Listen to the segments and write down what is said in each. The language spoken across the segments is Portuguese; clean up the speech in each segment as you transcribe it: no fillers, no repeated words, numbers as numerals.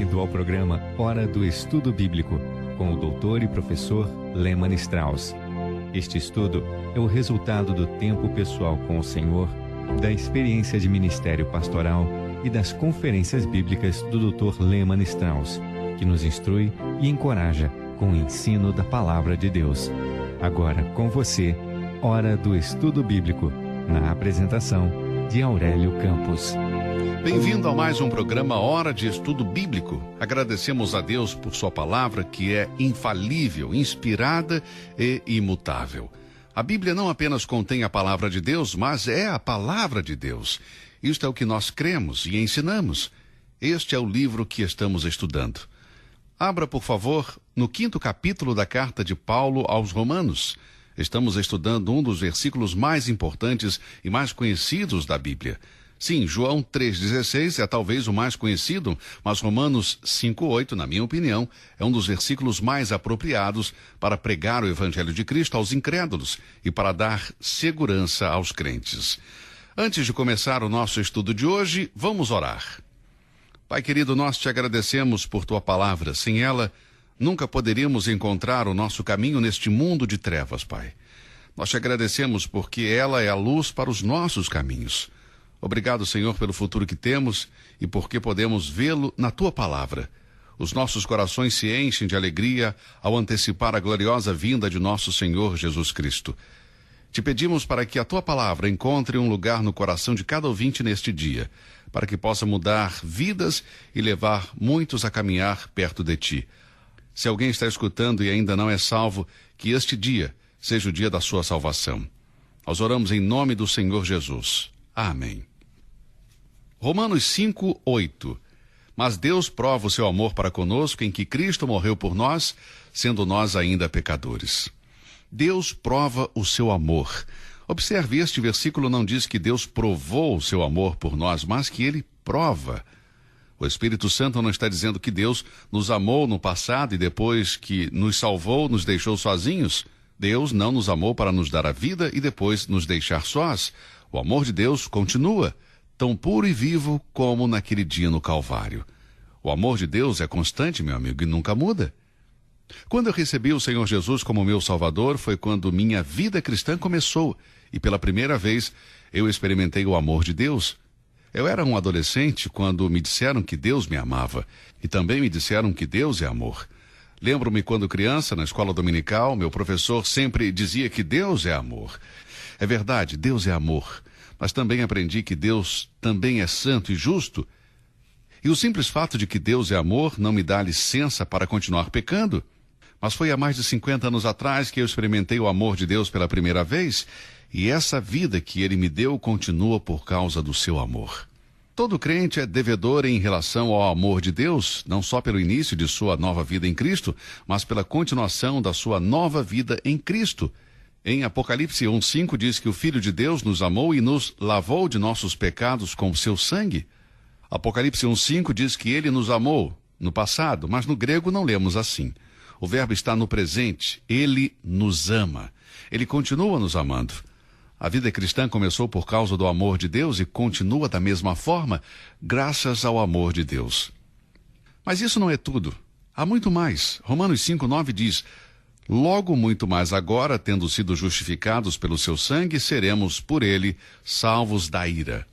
Bem-vindo ao programa Hora do Estudo Bíblico, com o doutor e professor Lehmann Strauss. Este estudo é o resultado do tempo pessoal com o Senhor, da experiência de ministério pastoral e das conferências bíblicas do Dr. Lehmann Strauss, que nos instrui e encoraja com o ensino da Palavra de Deus. Agora com você, Hora do Estudo Bíblico, na apresentação de Aurélio Campos. Bem-vindo a mais um programa Hora de Estudo Bíblico. Agradecemos a Deus por sua palavra, que é infalível, inspirada e imutável. A Bíblia não apenas contém a palavra de Deus, mas é a palavra de Deus. Isto é o que nós cremos e ensinamos. Este é o livro que estamos estudando. Abra, por favor, no 5º capítulo da carta de Paulo aos Romanos. Estamos estudando um dos versículos mais importantes e mais conhecidos da Bíblia. Sim, João 3,16 é talvez o mais conhecido, mas Romanos 5,8, na minha opinião, é um dos versículos mais apropriados para pregar o Evangelho de Cristo aos incrédulos e para dar segurança aos crentes. Antes de começar o nosso estudo de hoje, vamos orar. Pai querido, nós te agradecemos por tua palavra. Sem ela, nunca poderíamos encontrar o nosso caminho neste mundo de trevas, Pai. Nós te agradecemos porque ela é a luz para os nossos caminhos. Obrigado, Senhor, pelo futuro que temos e porque podemos vê-lo na tua palavra. Os nossos corações se enchem de alegria ao antecipar a gloriosa vinda de nosso Senhor Jesus Cristo. Te pedimos para que a tua palavra encontre um lugar no coração de cada ouvinte neste dia, para que possa mudar vidas e levar muitos a caminhar perto de ti. Se alguém está escutando e ainda não é salvo, que este dia seja o dia da sua salvação. Nós oramos em nome do Senhor Jesus. Amém. Romanos 5:8. Mas Deus prova o seu amor para conosco em que Cristo morreu por nós, sendo nós ainda pecadores. Deus prova o seu amor. Observe, este versículo não diz que Deus provou o seu amor por nós, mas que ele prova. O Espírito Santo não está dizendo que Deus nos amou no passado e depois que nos salvou, nos deixou sozinhos. Deus não nos amou para nos dar a vida e depois nos deixar sós. O amor de Deus continua, tão puro e vivo como naquele dia no Calvário. O amor de Deus é constante, meu amigo, e nunca muda. Quando eu recebi o Senhor Jesus como meu Salvador, foi quando minha vida cristã começou, e pela primeira vez eu experimentei o amor de Deus. Eu era um adolescente quando me disseram que Deus me amava, e também me disseram que Deus é amor. Lembro-me quando criança, na escola dominical, meu professor sempre dizia que Deus é amor. É verdade, Deus é amor, mas também aprendi que Deus também é santo e justo. E o simples fato de que Deus é amor não me dá licença para continuar pecando. Mas foi há mais de 50 anos atrás que eu experimentei o amor de Deus pela primeira vez, e essa vida que Ele me deu continua por causa do seu amor. Todo crente é devedor em relação ao amor de Deus, não só pelo início de sua nova vida em Cristo, mas pela continuação da sua nova vida em Cristo. Em Apocalipse 1:5 diz que o Filho de Deus nos amou e nos lavou de nossos pecados com o seu sangue. Apocalipse 1:5 diz que ele nos amou no passado, mas no grego não lemos assim. O verbo está no presente. Ele nos ama. Ele continua nos amando. A vida cristã começou por causa do amor de Deus e continua da mesma forma, graças ao amor de Deus. Mas isso não é tudo. Há muito mais. Romanos 5:9 diz: logo muito mais agora, tendo sido justificados pelo seu sangue, seremos por ele salvos da ira.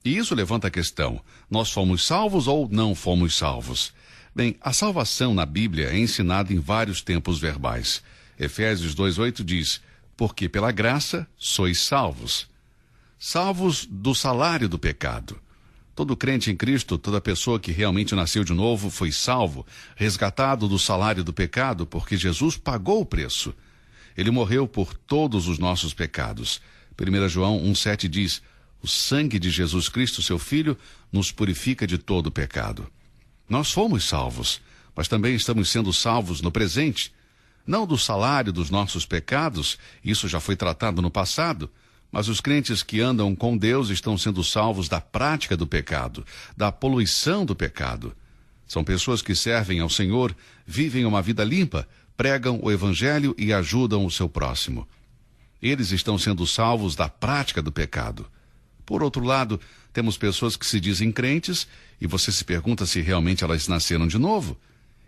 E isso levanta a questão: nós fomos salvos ou não fomos salvos? Bem, a salvação na Bíblia é ensinada em vários tempos verbais. Efésios 2:8 diz: porque pela graça sois salvos. Salvos do salário do pecado. Todo crente em Cristo, toda pessoa que realmente nasceu de novo, foi salvo, resgatado do salário do pecado, porque Jesus pagou o preço. Ele morreu por todos os nossos pecados. 1 João 1,7 diz: o sangue de Jesus Cristo, seu Filho, nos purifica de todo o pecado. Nós fomos salvos, mas também estamos sendo salvos no presente. Não do salário dos nossos pecados, isso já foi tratado no passado, mas os crentes que andam com Deus estão sendo salvos da prática do pecado, da poluição do pecado. São pessoas que servem ao Senhor, vivem uma vida limpa, pregam o Evangelho e ajudam o seu próximo. Eles estão sendo salvos da prática do pecado. Por outro lado, temos pessoas que se dizem crentes e você se pergunta se realmente elas nasceram de novo.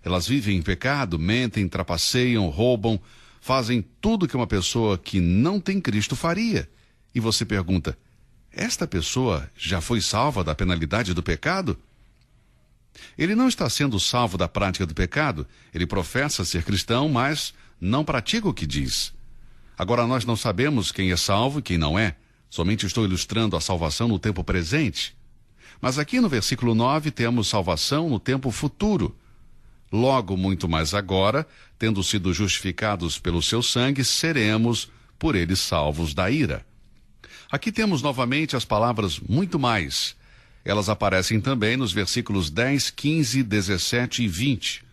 Elas vivem em pecado, mentem, trapaceiam, roubam, fazem tudo que uma pessoa que não tem Cristo faria. E você pergunta, esta pessoa já foi salva da penalidade do pecado? Ele não está sendo salvo da prática do pecado. Ele professa ser cristão, mas não pratica o que diz. Agora nós não sabemos quem é salvo e quem não é. Somente estou ilustrando a salvação no tempo presente. Mas aqui no versículo 9 temos salvação no tempo futuro. Logo, muito mais agora, tendo sido justificados pelo seu sangue, seremos por ele salvos da ira. Aqui temos novamente as palavras muito mais. Elas aparecem também nos versículos 10, 15, 17 e 20.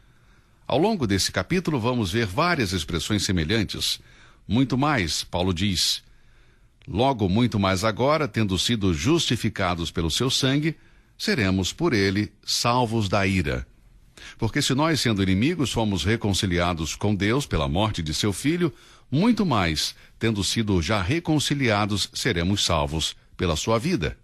Ao longo desse capítulo vamos ver várias expressões semelhantes. Muito mais, Paulo diz. Logo, muito mais agora, tendo sido justificados pelo seu sangue, seremos por ele salvos da ira. Porque se nós, sendo inimigos, fomos reconciliados com Deus pela morte de seu Filho, muito mais, tendo sido já reconciliados, seremos salvos pela sua vida.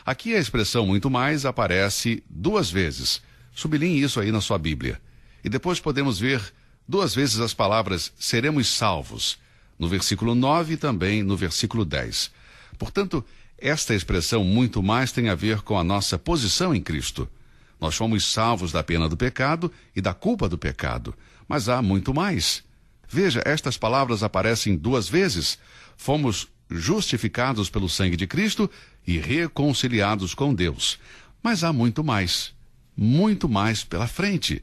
Aqui a expressão muito mais aparece 2 vezes. Sublinhe isso aí na sua Bíblia. E depois podemos ver 2 vezes as palavras seremos salvos, no versículo 9 e também no versículo 10. Portanto, esta expressão muito mais tem a ver com a nossa posição em Cristo. Nós fomos salvos da pena do pecado e da culpa do pecado, mas há muito mais. Veja, estas palavras aparecem 2 vezes. Fomos justificados pelo sangue de Cristo e reconciliados com Deus. Mas há muito mais pela frente.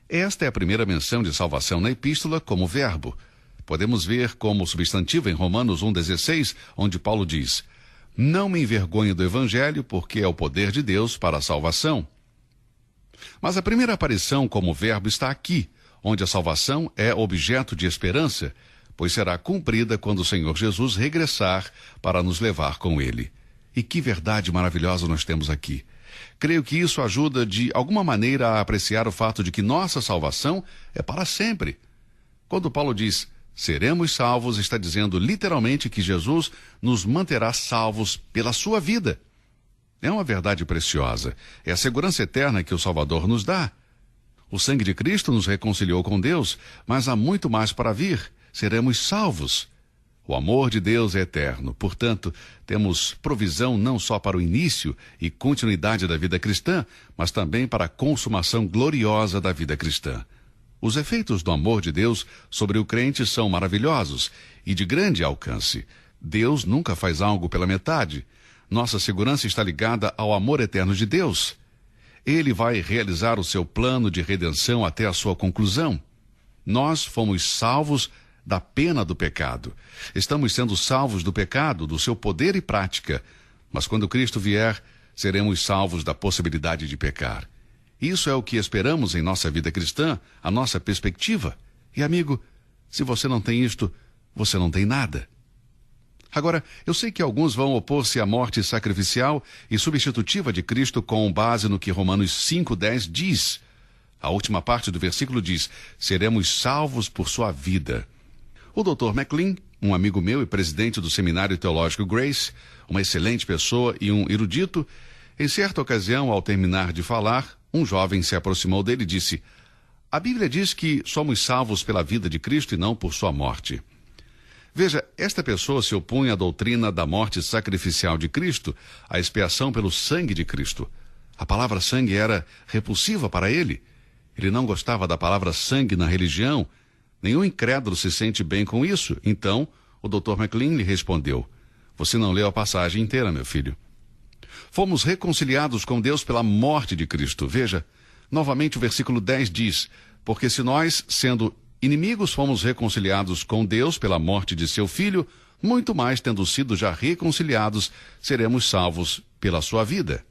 Esta é a primeira menção de salvação na epístola como verbo. Podemos ver como substantivo em Romanos 1,16, onde Paulo diz: não me envergonho do evangelho, porque é o poder de Deus para a salvação. Mas a primeira aparição como verbo está aqui, onde a salvação é objeto de esperança, pois será cumprida quando o Senhor Jesus regressar para nos levar com ele. E que verdade maravilhosa nós temos aqui. Creio que isso ajuda de alguma maneira a apreciar o fato de que nossa salvação é para sempre. Quando Paulo diz, seremos salvos, está dizendo literalmente que Jesus nos manterá salvos pela sua vida. É uma verdade preciosa. É a segurança eterna que o Salvador nos dá. O sangue de Cristo nos reconciliou com Deus, mas há muito mais para vir. Seremos salvos. O amor de Deus é eterno. Portanto, temos provisão não só para o início e continuidade da vida cristã, mas também para a consumação gloriosa da vida cristã. Os efeitos do amor de Deus sobre o crente são maravilhosos e de grande alcance. Deus nunca faz algo pela metade. Nossa segurança está ligada ao amor eterno de Deus. Ele vai realizar o seu plano de redenção até a sua conclusão. Nós fomos salvos da pena do pecado. Estamos sendo salvos do pecado, do seu poder e prática. Mas quando Cristo vier, seremos salvos da possibilidade de pecar. Isso é o que esperamos em nossa vida cristã, a nossa perspectiva. E amigo, se você não tem isto, você não tem nada. Agora, eu sei que alguns vão opor-se à morte sacrificial e substitutiva de Cristo com base no que Romanos 5,10 diz. A última parte do versículo diz, seremos salvos por sua vida. O Dr. McLean, um amigo meu e presidente do Seminário Teológico Grace, uma excelente pessoa e um erudito, em certa ocasião, ao terminar de falar, um jovem se aproximou dele e disse, a Bíblia diz que somos salvos pela vida de Cristo e não por sua morte. Veja, esta pessoa se opunha à doutrina da morte sacrificial de Cristo, à expiação pelo sangue de Cristo. A palavra sangue era repulsiva para ele. Ele não gostava da palavra sangue na religião. Nenhum incrédulo se sente bem com isso. Então, o Dr. McLean lhe respondeu, você não leu a passagem inteira, meu filho. Fomos reconciliados com Deus pela morte de Cristo. Veja, novamente o versículo 10 diz, porque se nós, sendo inimigos, fomos reconciliados com Deus pela morte de seu Filho, muito mais, tendo sido já reconciliados, seremos salvos pela sua vida.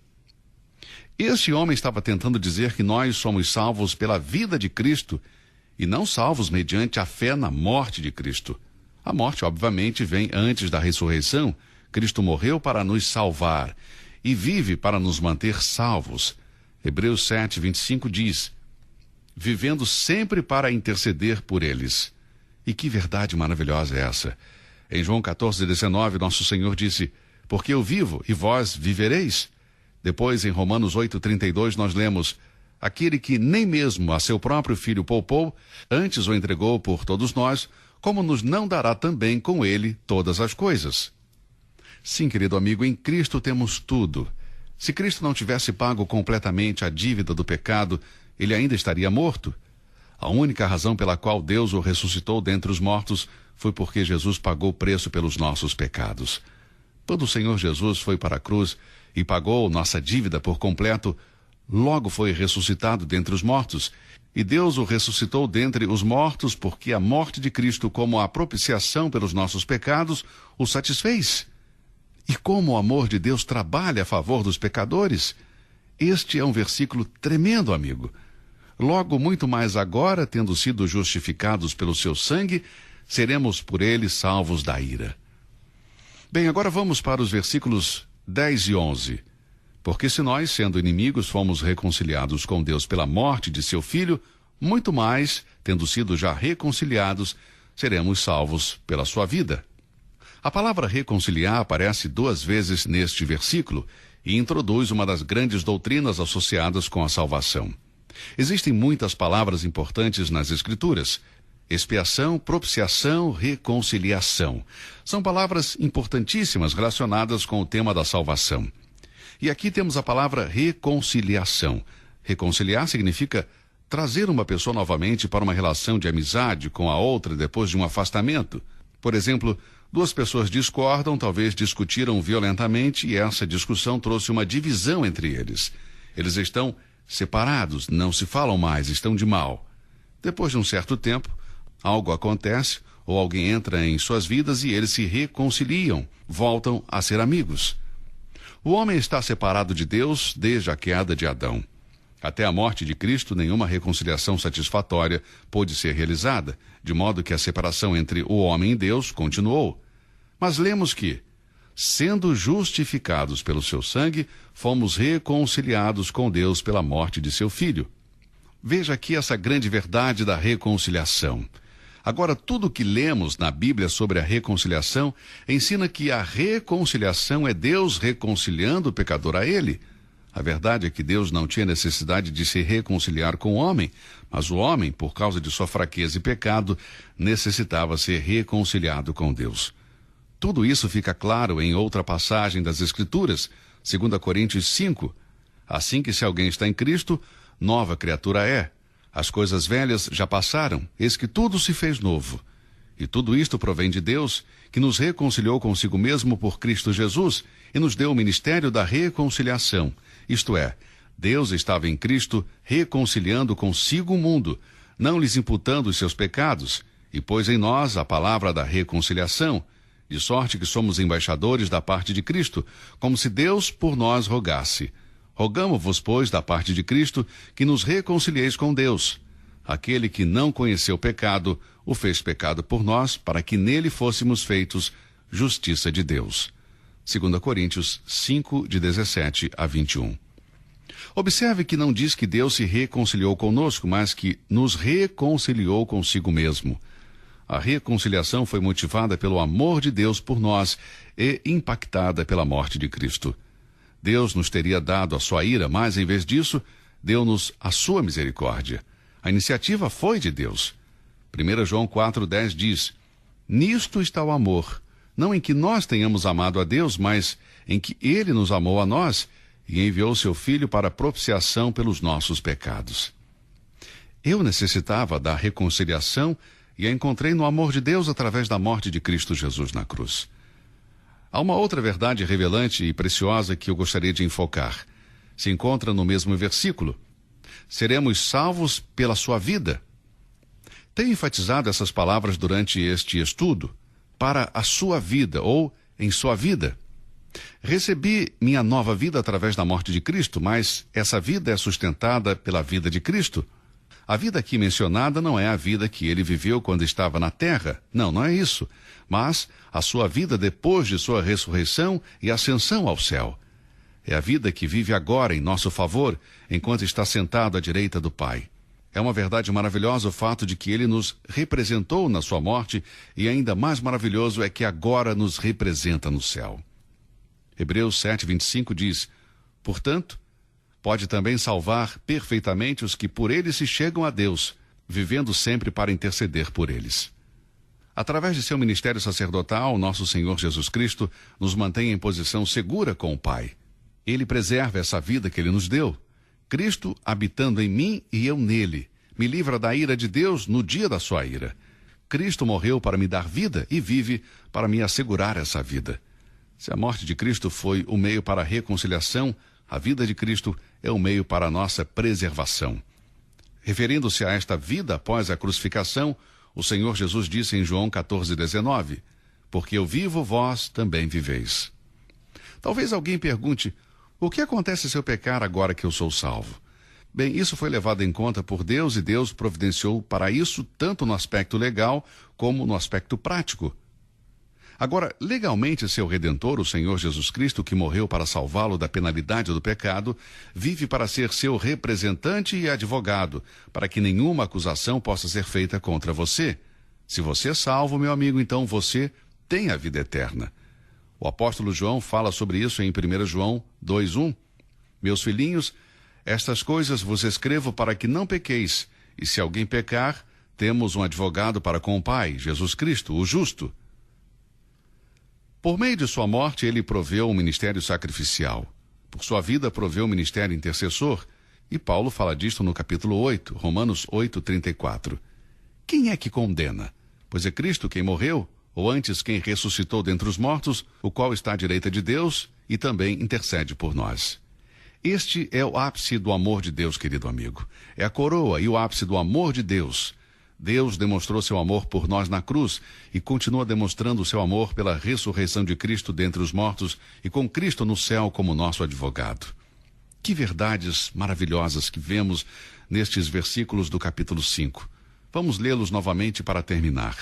Este homem estava tentando dizer que nós somos salvos pela vida de Cristo e não salvos mediante a fé na morte de Cristo. A morte, obviamente, vem antes da ressurreição. Cristo morreu para nos salvar e vive para nos manter salvos. Hebreus 7:25 diz, vivendo sempre para interceder por eles. E que verdade maravilhosa é essa! Em João 14:19, nosso Senhor disse, porque eu vivo e vós vivereis. Depois, em Romanos 8,32, nós lemos: aquele que nem mesmo a seu próprio filho poupou, antes o entregou por todos nós, como nos não dará também com ele todas as coisas? Sim, querido amigo, em Cristo temos tudo. Se Cristo não tivesse pago completamente a dívida do pecado, ele ainda estaria morto. A única razão pela qual Deus o ressuscitou dentre os mortos foi porque Jesus pagou o preço pelos nossos pecados. Quando o Senhor Jesus foi para a cruz e pagou nossa dívida por completo, logo foi ressuscitado dentre os mortos. E Deus o ressuscitou dentre os mortos porque a morte de Cristo, como a propiciação pelos nossos pecados, o satisfez. E como o amor de Deus trabalha a favor dos pecadores? Este é um versículo tremendo, amigo. Logo, muito mais agora, tendo sido justificados pelo seu sangue, seremos por ele salvos da ira. Bem, agora vamos para os versículos 10 e 11. Porque se nós, sendo inimigos, fomos reconciliados com Deus pela morte de seu Filho, muito mais, tendo sido já reconciliados, seremos salvos pela sua vida. A palavra reconciliar aparece 2 vezes neste versículo e introduz uma das grandes doutrinas associadas com a salvação. Existem muitas palavras importantes nas Escrituras: expiação, propiciação, reconciliação. São palavras importantíssimas relacionadas com o tema da salvação. E aqui temos a palavra reconciliação. Reconciliar significa trazer uma pessoa novamente para uma relação de amizade com a outra depois de um afastamento. Por exemplo, 2 pessoas discordam, talvez discutiram violentamente e essa discussão trouxe uma divisão entre eles. Eles estão separados, não se falam mais, estão de mal. Depois de um certo tempo, algo acontece ou alguém entra em suas vidas e eles se reconciliam, voltam a ser amigos. O homem está separado de Deus desde a queda de Adão. Até a morte de Cristo, nenhuma reconciliação satisfatória pôde ser realizada, de modo que a separação entre o homem e Deus continuou. Mas lemos que, sendo justificados pelo seu sangue, fomos reconciliados com Deus pela morte de seu Filho. Veja aqui essa grande verdade da reconciliação. Agora, tudo o que lemos na Bíblia sobre a reconciliação ensina que a reconciliação é Deus reconciliando o pecador a Ele. A verdade é que Deus não tinha necessidade de se reconciliar com o homem, mas o homem, por causa de sua fraqueza e pecado, necessitava ser reconciliado com Deus. Tudo isso fica claro em outra passagem das Escrituras, 2 Coríntios 5. Assim que se alguém está em Cristo, nova criatura é. As coisas velhas já passaram, eis que tudo se fez novo. E tudo isto provém de Deus, que nos reconciliou consigo mesmo por Cristo Jesus e nos deu o ministério da reconciliação. Isto é, Deus estava em Cristo reconciliando consigo o mundo, não lhes imputando os seus pecados, e pôs em nós a palavra da reconciliação, de sorte que somos embaixadores da parte de Cristo, como se Deus por nós rogasse. Rogamo-vos, pois, da parte de Cristo, que nos reconcilieis com Deus. Aquele que não conheceu o pecado, o fez pecado por nós, para que nele fôssemos feitos justiça de Deus. 2 Coríntios 5, de 17 a 21. Observe que não diz que Deus se reconciliou conosco, mas que nos reconciliou consigo mesmo. A reconciliação foi motivada pelo amor de Deus por nós e impactada pela morte de Cristo. Deus nos teria dado a sua ira, mas em vez disso, deu-nos a sua misericórdia. A iniciativa foi de Deus. 1 João 4,10 diz: nisto está o amor, não em que nós tenhamos amado a Deus, mas em que Ele nos amou a nós e enviou seu Filho para propiciação pelos nossos pecados. Eu necessitava da reconciliação e a encontrei no amor de Deus através da morte de Cristo Jesus na cruz. Há uma outra verdade revelante e preciosa que eu gostaria de enfocar. Se encontra no mesmo versículo. Seremos salvos pela sua vida. Tenho enfatizado essas palavras durante este estudo. Para a sua vida ou em sua vida. Recebi minha nova vida através da morte de Cristo, mas essa vida é sustentada pela vida de Cristo. A vida aqui mencionada não é a vida que ele viveu quando estava na terra. Não é isso. Mas a sua vida depois de sua ressurreição e ascensão ao céu. É a vida que vive agora em nosso favor, enquanto está sentado à direita do Pai. É uma verdade maravilhosa o fato de que ele nos representou na sua morte e ainda mais maravilhoso é que agora nos representa no céu. Hebreus 7:25 diz: portanto, pode também salvar perfeitamente os que por ele se chegam a Deus, vivendo sempre para interceder por eles. Através de seu ministério sacerdotal, nosso Senhor Jesus Cristo nos mantém em posição segura com o Pai. Ele preserva essa vida que Ele nos deu. Cristo, habitando em mim e eu nele, me livra da ira de Deus no dia da sua ira. Cristo morreu para me dar vida e vive para me assegurar essa vida. Se a morte de Cristo foi o meio para a reconciliação, a vida de Cristo é o meio para a nossa preservação. Referindo-se a esta vida após a crucificação, o Senhor Jesus disse em João 14:19, porque eu vivo, vós também viveis. Talvez alguém pergunte, o que acontece se eu pecar agora que eu sou salvo? Bem, isso foi levado em conta por Deus e Deus providenciou para isso tanto no aspecto legal como no aspecto prático. Agora, legalmente, seu Redentor, o Senhor Jesus Cristo, que morreu para salvá-lo da penalidade do pecado, vive para ser seu representante e advogado, para que nenhuma acusação possa ser feita contra você. Se você é salvo, meu amigo, então você tem a vida eterna. O apóstolo João fala sobre isso em 1 João 2:1. Meus filhinhos, estas coisas vos escrevo para que não pequeis, e se alguém pecar, temos um advogado para com o Pai, Jesus Cristo, o justo. Por meio de sua morte, ele proveu um ministério sacrificial. Por sua vida, proveu um ministério intercessor. E Paulo fala disto no capítulo 8, Romanos 8:34. Quem é que condena? Pois é Cristo quem morreu, ou antes quem ressuscitou dentre os mortos, o qual está à direita de Deus e também intercede por nós. Este é o ápice do amor de Deus, querido amigo. É a coroa e o ápice do amor de Deus. Deus demonstrou seu amor por nós na cruz e continua demonstrando seu amor pela ressurreição de Cristo dentre os mortos e com Cristo no céu como nosso advogado. Que verdades maravilhosas que vemos nestes versículos do capítulo 5. Vamos lê-los novamente para terminar.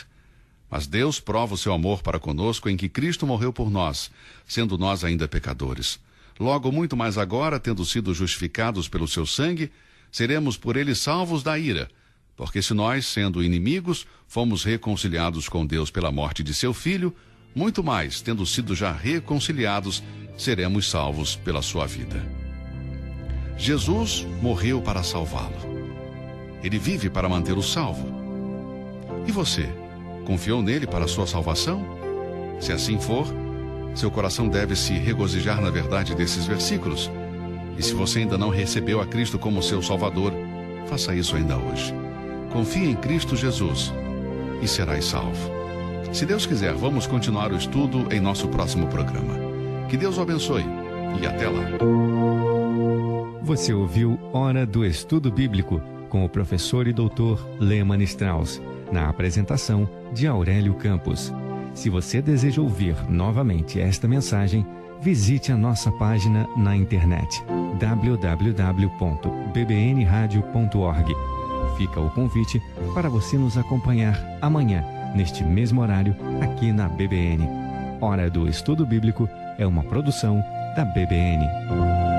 Mas Deus prova o seu amor para conosco em que Cristo morreu por nós, sendo nós ainda pecadores. Logo, muito mais agora, tendo sido justificados pelo seu sangue, seremos por ele salvos da ira. Porque se nós, sendo inimigos, fomos reconciliados com Deus pela morte de seu Filho, muito mais, tendo sido já reconciliados, seremos salvos pela sua vida. Jesus morreu para salvá-lo. Ele vive para mantê-lo salvo. E você, confiou nele para a sua salvação? Se assim for, seu coração deve se regozijar na verdade desses versículos. E se você ainda não recebeu a Cristo como seu Salvador, faça isso ainda hoje. Confie em Cristo Jesus e serás salvo. Se Deus quiser, vamos continuar o estudo em nosso próximo programa. Que Deus o abençoe e até lá. Você ouviu Hora do Estudo Bíblico com o professor e doutor Lehmann Strauss, na apresentação de Aurélio Campos. Se você deseja ouvir novamente esta mensagem, visite a nossa página na internet www.bbnradio.org. Fica o convite para você nos acompanhar amanhã, neste mesmo horário, aqui na BBN. Hora do Estudo Bíblico é uma produção da BBN.